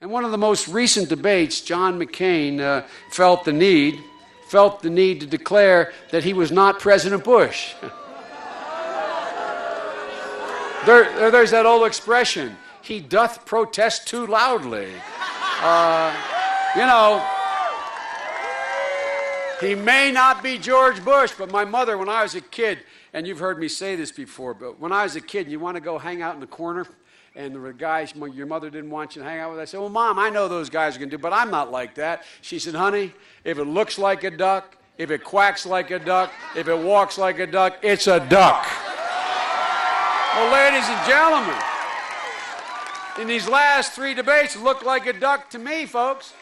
In one of the most recent debates, John McCain felt the need to declare that he was not President Bush. There's that old expression, he doth protest too loudly. He may not be George Bush, but my mother, when I was a kid, and you've heard me say this before, but when I was a kid, you want to go hang out in the corner, and the guys your mother didn't want you to hang out with, I said, well, Mom, I know those guys are going to do, but I'm not like that. She said, honey, if it looks like a duck, if it quacks like a duck, if it walks like a duck, it's a duck. Well, ladies and gentlemen, in these last 3 debates, it looked like a duck to me, folks.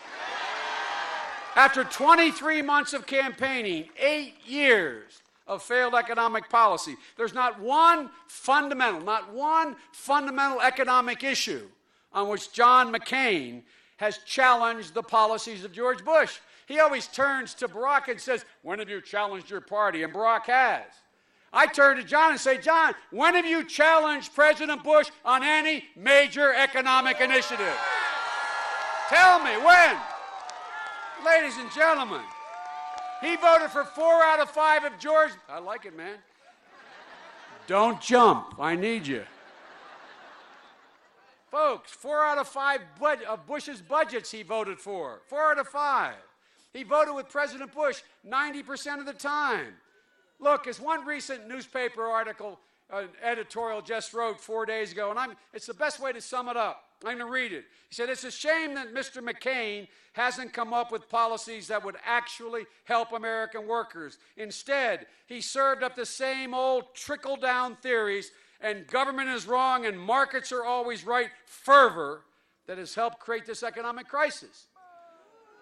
After 23 months of campaigning, 8 years of failed economic policy, there's not one fundamental economic issue on which John McCain has challenged the policies of George Bush. He always turns to Barack and says, when have you challenged your party? And Barack has. I turn to John and say, John, when have you challenged President Bush on any major economic initiative? Tell me, when? Ladies and gentlemen, he voted for 4 out of 5 of George. I like it, man. Don't jump. I need you. Folks, 4 out of 5 of Bush's budgets he voted for. 4 out of 5. He voted with President Bush 90% of the time. Look, as one recent newspaper article, editorial just wrote 4 days ago, and it's the best way to sum it up. I'm going to read it. He said, it's a shame that Mr. McCain hasn't come up with policies that would actually help American workers. Instead, he served up the same old trickle-down theories and government is wrong and markets are always right fervor that has helped create this economic crisis.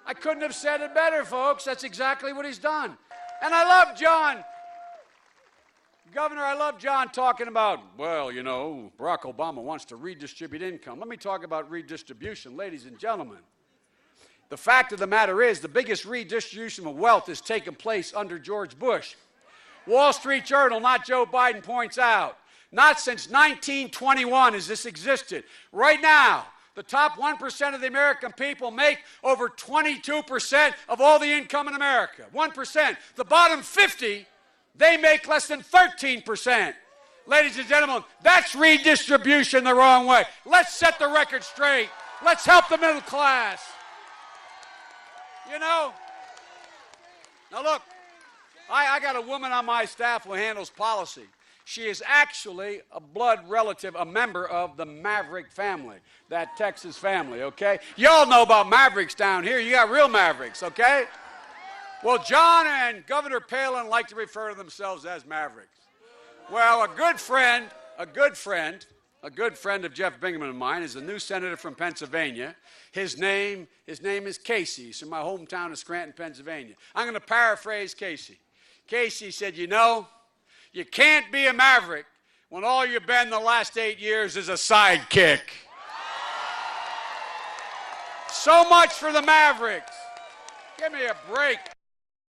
I couldn't have said it better, folks. That's exactly what he's done. And I love John. Governor, I love John talking about, well, Barack Obama wants to redistribute income. Let me talk about redistribution, ladies and gentlemen. The fact of the matter is the biggest redistribution of wealth has taken place under George Bush. Wall Street Journal, not Joe Biden, points out, not since 1921 has this existed. Right now, the top 1% of the American people make over 22% of all the income in America. 1%. The bottom 50, they make less than 13%. Ladies and gentlemen, that's redistribution the wrong way. Let's set the record straight. Let's help the middle class. Now look, I got a woman on my staff who handles policy. She is actually a blood relative, a member of the Maverick family, that Texas family, okay? Y'all know about Mavericks down here. You got real Mavericks, okay? Well, John and Governor Palin like to refer to themselves as Mavericks. Well, a good friend of Jeff Bingaman and mine is a new senator from Pennsylvania. His name is Casey. He's from my hometown of Scranton, Pennsylvania. I'm going to paraphrase Casey. Casey said, you can't be a Maverick when all you've been the last 8 years is a sidekick. So much for the Mavericks. Give me a break.